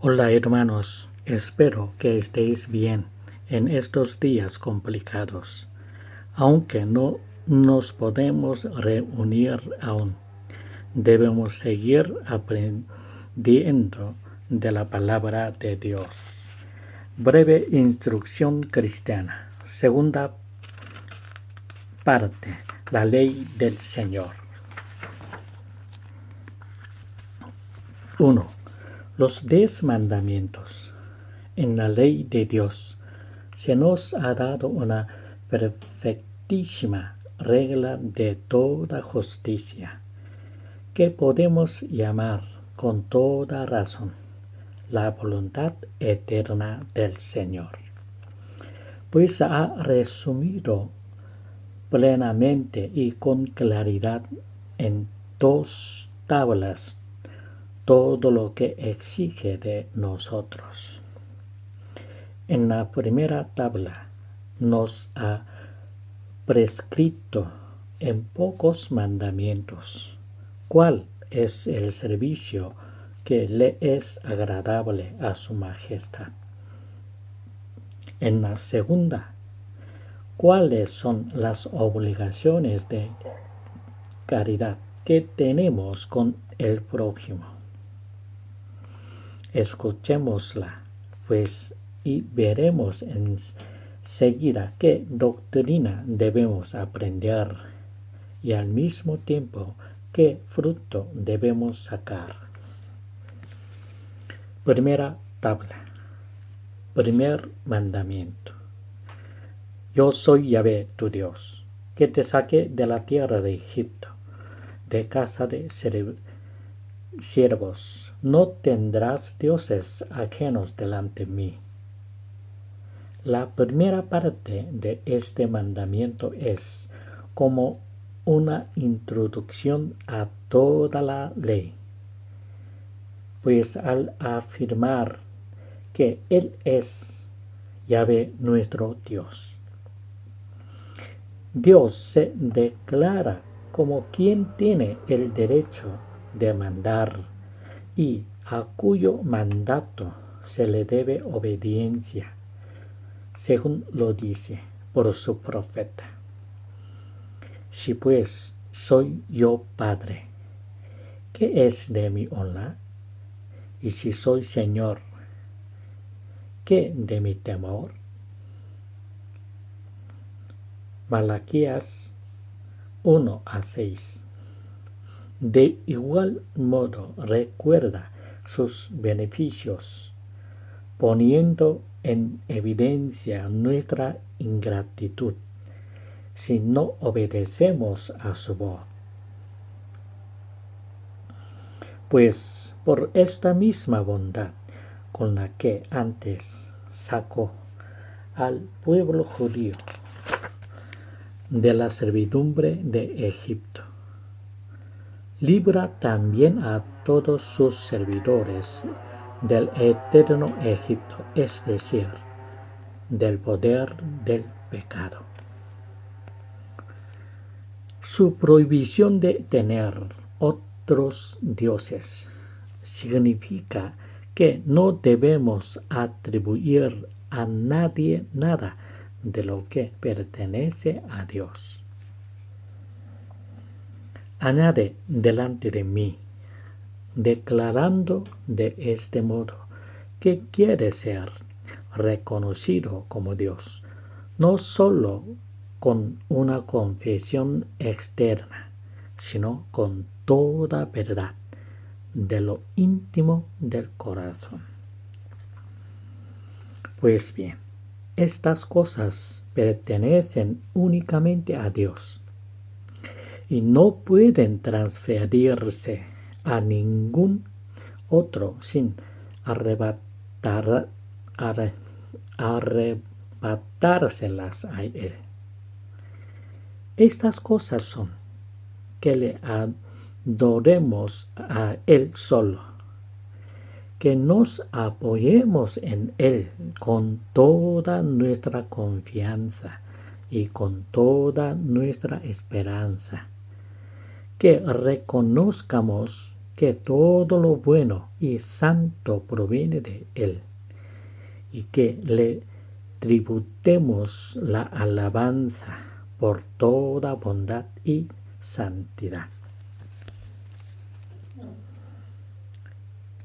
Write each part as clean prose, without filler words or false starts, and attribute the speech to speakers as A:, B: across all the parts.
A: Hola hermanos, espero que estéis bien en estos días complicados. Aunque no nos podemos reunir aún, debemos seguir aprendiendo de la palabra de Dios. Breve instrucción cristiana. Segunda parte. La ley del Señor. 1. Los 10 mandamientos. En la ley de Dios se nos ha dado una perfectísima regla de toda justicia, que podemos llamar con toda razón la voluntad eterna del Señor, pues ha resumido plenamente y con claridad en 2 tablas todo lo que exige de nosotros. En la primera tabla nos ha prescrito en pocos mandamientos cuál es el servicio que le es agradable a su majestad. En la segunda, cuáles son las obligaciones de caridad que tenemos con el prójimo. Escuchémosla, pues, y veremos enseguida qué doctrina debemos aprender y al mismo tiempo qué fruto debemos sacar. Primera tabla. Primer mandamiento. Yo soy Yahvé tu Dios, que te saqué de la tierra de Egipto, de casa de siervos. No tendrás dioses ajenos delante de mí. La primera parte de este mandamiento es como una introducción a toda la ley, pues al afirmar que Él es Yahvé nuestro Dios, Dios se declara como quien tiene el derecho de mandar y a cuyo mandato se le debe obediencia, según lo dice por su profeta. Si pues soy yo Padre, ¿qué es de mi honra? Y si soy Señor, ¿qué de mi temor? Malaquías 1-6. De igual modo recuerda sus beneficios, poniendo en evidencia nuestra ingratitud si no obedecemos a su voz. Pues por esta misma bondad con la que antes sacó al pueblo judío de la servidumbre de Egipto, libra también a todos sus servidores del eterno Egipto, es decir, del poder del pecado. Su prohibición de tener otros dioses significa que no debemos atribuir a nadie nada de lo que pertenece a Dios. Añade delante de mí, declarando de este modo que quiere ser reconocido como Dios, no solo con una confesión externa, sino con toda verdad de lo íntimo del corazón. Pues bien, estas cosas pertenecen únicamente a Dios y no pueden transferirse a ningún otro sin arrebatárselas a Él. Estas cosas son que le adoremos a Él solo, que nos apoyemos en Él con toda nuestra confianza y con toda nuestra esperanza, que reconozcamos que todo lo bueno y santo proviene de Él, y que le tributemos la alabanza por toda bondad y santidad.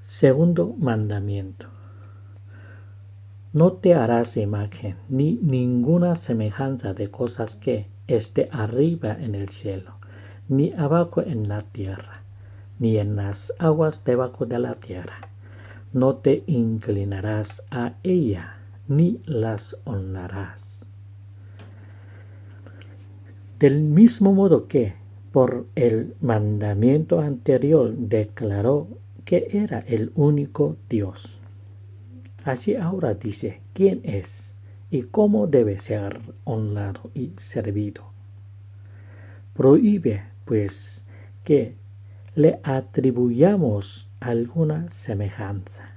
A: Segundo mandamiento. No te harás imagen ni ninguna semejanza de cosas que esté arriba en el cielo, ni abajo en la tierra, ni en las aguas debajo de la tierra. No te inclinarás a ella, ni las honrarás. Del mismo modo que por el mandamiento anterior declaró que era el único Dios, así ahora dice quién es y cómo debe ser honrado y servido. Prohíbe, pues, que le atribuyamos alguna semejanza.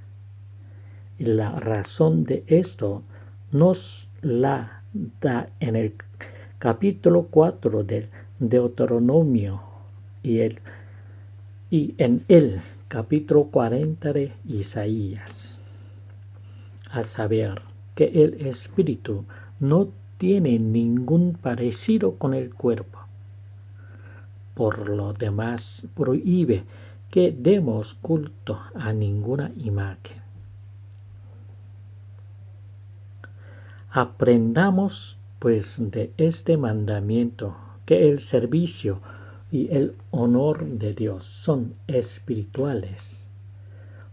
A: Y la razón de esto nos la da en el capítulo 4 del Deuteronomio y en el capítulo 40 de Isaías. A saber, que el espíritu no tiene ningún parecido con el cuerpo. Por lo demás, prohíbe que demos culto a ninguna imagen. Aprendamos, pues, de este mandamiento que el servicio y el honor de Dios son espirituales,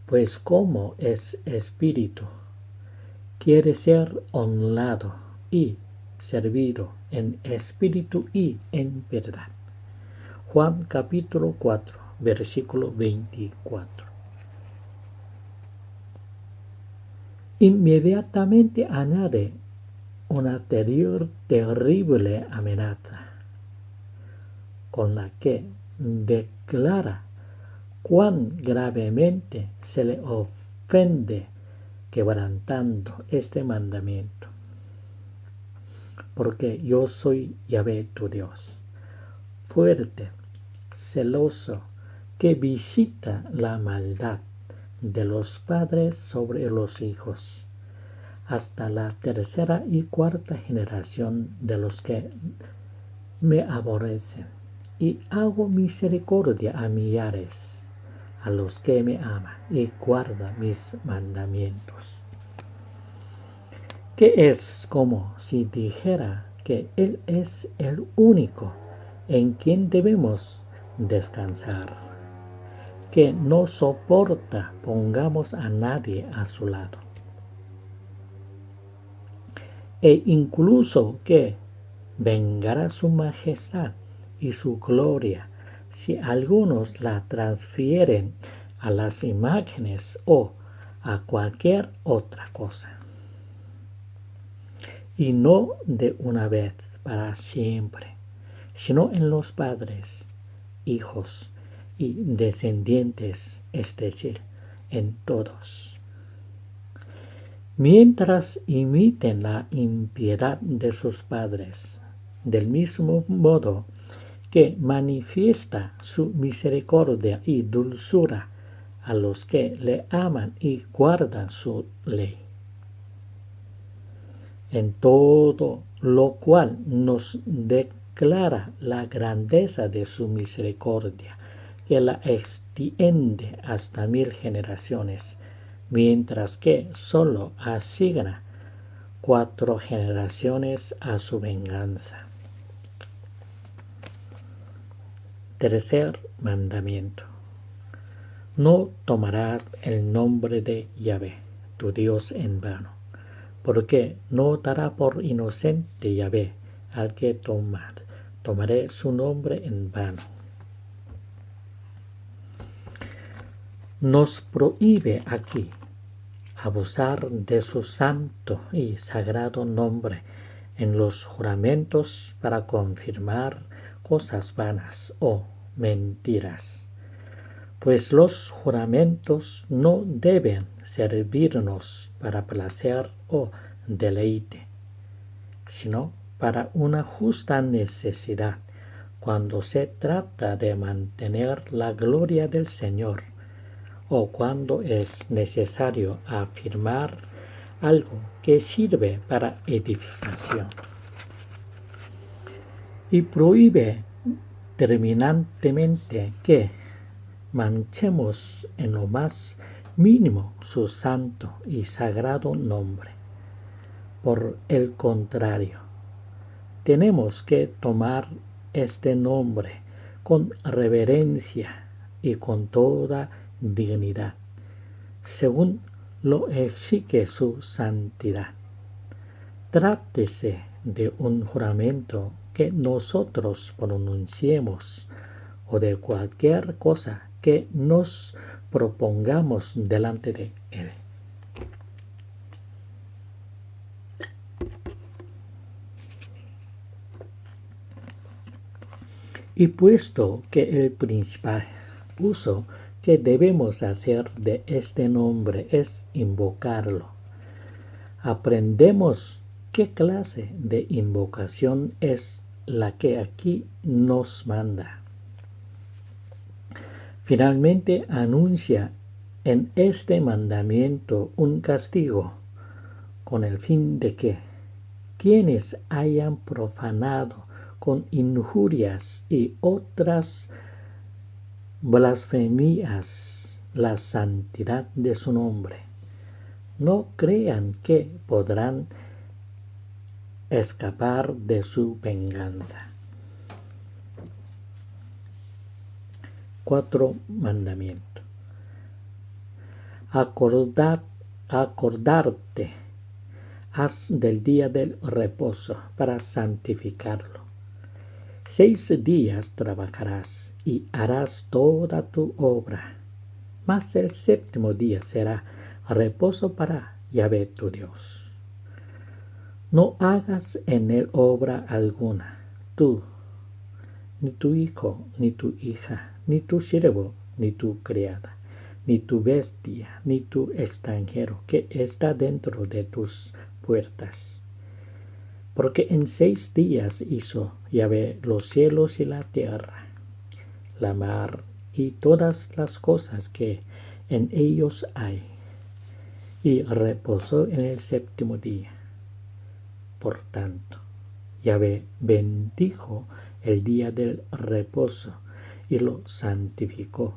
A: pues como es espíritu, quiere ser honrado y servido en espíritu y en verdad. Juan capítulo 4, versículo 24. Inmediatamente añade una terrible amenaza, con la que declara cuán gravemente se le ofende quebrantando este mandamiento. Porque yo soy Yahvé tu Dios, fuerte, celoso, que visita la maldad de los padres sobre los hijos, hasta la tercera y cuarta generación de los que me aborrecen, y hago misericordia a millares, a los que me aman y guardan mis mandamientos. Que es como si dijera que Él es el único en quien debemos descansar, que no soporta pongamos a nadie a su lado, e incluso que vengará su majestad y su gloria si algunos la transfieren a las imágenes o a cualquier otra cosa, y no de una vez para siempre, sino en los padres, hijos y descendientes, es decir, en todos. Mientras imiten la impiedad de sus padres, del mismo modo que manifiesta su misericordia y dulzura a los que le aman y guardan su ley. En todo lo cual nos declara la grandeza de su misericordia, que la extiende hasta 1000 generaciones, mientras que solo asigna 4 generaciones a su venganza. Tercer mandamiento. No tomarás el nombre de Yahvé, tu Dios, en vano, porque no dará por inocente Yahvé al que tomaré su nombre en vano. Nos prohíbe aquí abusar de su santo y sagrado nombre en los juramentos para confirmar cosas vanas o mentiras, pues los juramentos no deben servirnos para placer o deleite, sino para una justa necesidad, cuando se trata de mantener la gloria del Señor o cuando es necesario afirmar algo que sirve para edificación. Y prohíbe terminantemente que manchemos en lo más mínimo su santo y sagrado nombre. Por el contrario, tenemos que tomar este nombre con reverencia y con toda dignidad, según lo exige su santidad. Trátese de un juramento que nosotros pronunciemos o de cualquier cosa que nos propongamos delante de Él. Y puesto que el principal uso que debemos hacer de este nombre es invocarlo, aprendemos qué clase de invocación es la que aquí nos manda. Finalmente anuncia en este mandamiento un castigo con el fin de que quienes hayan profanado con injurias y otras blasfemias la santidad de su nombre, no crean que podrán escapar de su venganza. 4 mandamientos. Acordarte haz del día del reposo para santificarlo. 6 días trabajarás y harás toda tu obra, mas el séptimo día será reposo para Yahvé tu Dios. No hagas en él obra alguna, tú, ni tu hijo, ni tu hija, ni tu siervo, ni tu criada, ni tu bestia, ni tu extranjero que está dentro de tus puertas. Porque en 6 días hizo Yahvé los cielos y la tierra, la mar y todas las cosas que en ellos hay, y reposó en el séptimo día. Por tanto, Yahvé bendijo el día del reposo y lo santificó.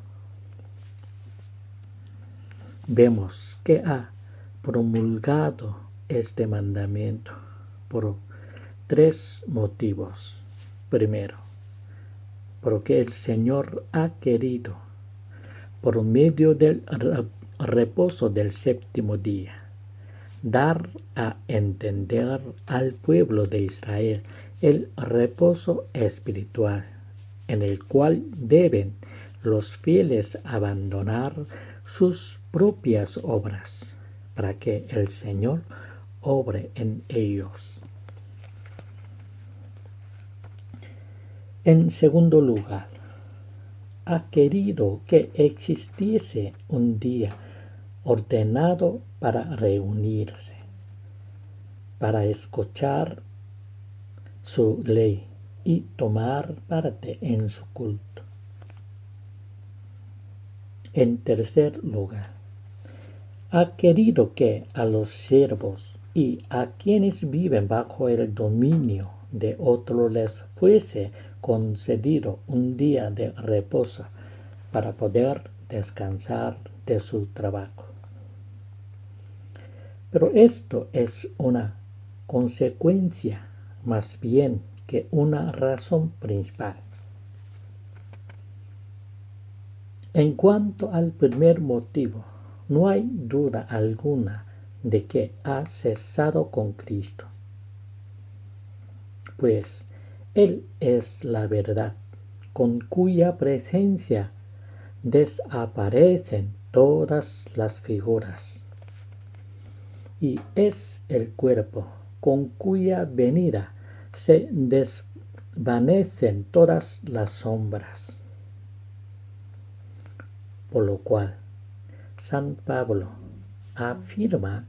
A: Vemos que ha promulgado este mandamiento por 3 motivos. Primero, porque el Señor ha querido, por medio del reposo del séptimo día, dar a entender al pueblo de Israel el reposo espiritual, en el cual deben los fieles abandonar sus propias obras, para que el Señor obre en ellos. En segundo lugar, ha querido que existiese un día ordenado para reunirse, para escuchar su ley y tomar parte en su culto. En tercer lugar, ha querido que a los siervos y a quienes viven bajo el dominio de otro les fuese concedido un día de reposo para poder descansar de su trabajo. Pero esto es una consecuencia más bien que una razón principal. En cuanto al primer motivo, no hay duda alguna de que ha cesado con Cristo, pues Él es la verdad, con cuya presencia desaparecen todas las figuras, y es el cuerpo, con cuya venida se desvanecen todas las sombras. Por lo cual, San Pablo afirma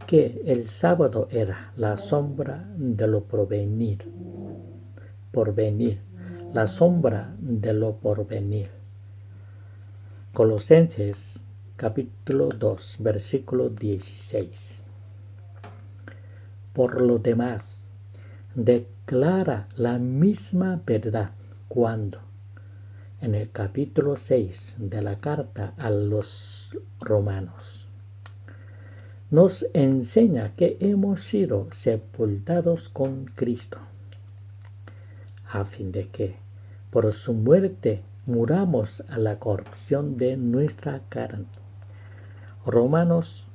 A: que el sábado era la sombra de lo por venir, la sombra de lo porvenir. Colosenses capítulo 2, versículo 16. Por lo demás, declara la misma verdad cuando, en el capítulo 6 de la carta a los romanos, nos enseña que hemos sido sepultados con Cristo, a fin de que por su muerte muramos a la corrupción de nuestra carne. Romanos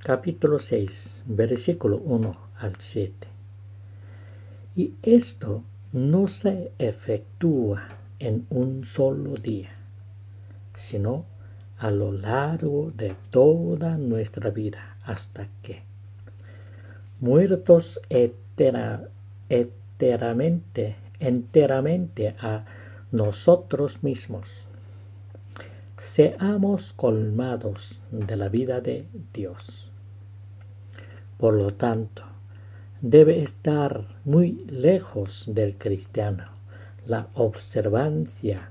A: capítulo 6, versículo 1 al 7. Y esto no se efectúa en un solo día, sino a lo largo de toda nuestra vida, hasta que, muertos enteramente a nosotros mismos, seamos colmados de la vida de Dios. Por lo tanto, debe estar muy lejos del cristiano la observancia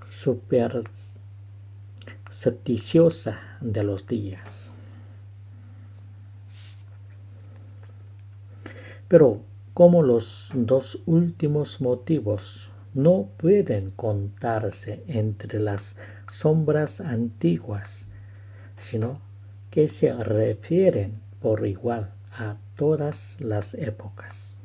A: supersticiosa de los días. Pero como los dos últimos motivos no pueden contarse entre las sombras antiguas, sino que se refieren por igual a todas las épocas,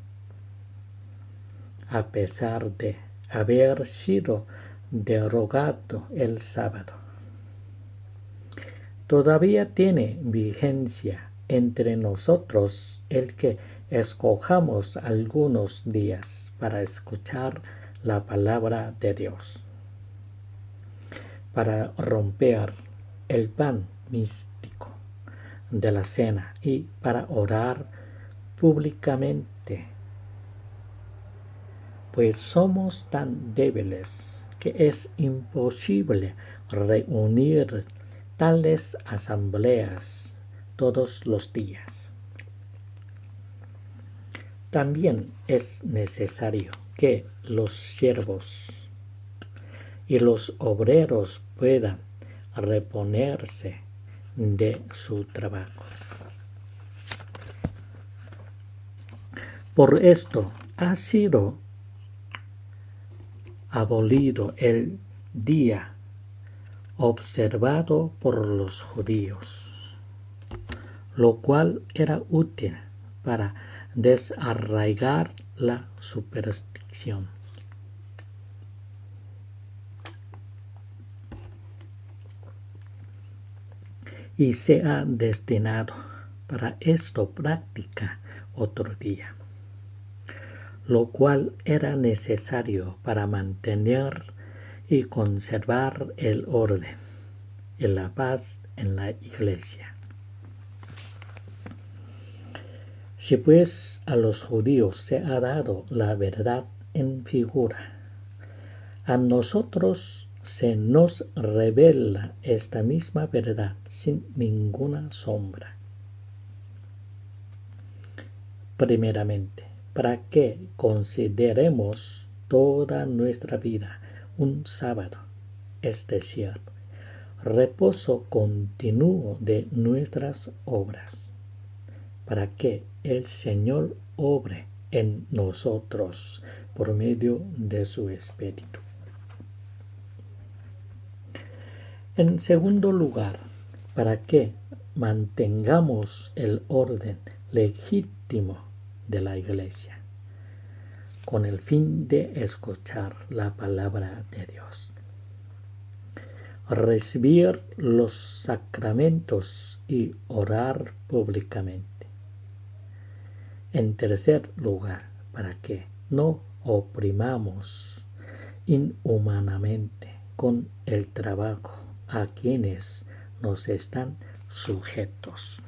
A: a pesar de haber sido derogado el sábado, todavía tiene vigencia entre nosotros el que escojamos algunos días para escuchar la palabra de Dios, para romper el pan místico de la cena y para orar públicamente, pues somos tan débiles que es imposible reunir tales asambleas todos los días. También es necesario que los siervos y los obreros puedan reponerse de su trabajo. Por esto ha sido abolido el día observado por los judíos, lo cual era útil para desarraigar la superstición. Y se ha destinado para esto práctica otro día, lo cual era necesario para mantener y conservar el orden y la paz en la iglesia. Si pues a los judíos se ha dado la verdad en figura, a nosotros se nos revela esta misma verdad sin ninguna sombra. Primeramente, para que consideremos toda nuestra vida un sábado, es decir, reposo continuo de nuestras obras, para que el Señor obre en nosotros por medio de su Espíritu. En segundo lugar, para que mantengamos el orden legítimo de la Iglesia, con el fin de escuchar la palabra de Dios, recibir los sacramentos y orar públicamente. En tercer lugar, para que no oprimamos inhumanamente con el trabajo a quienes nos están sujetos.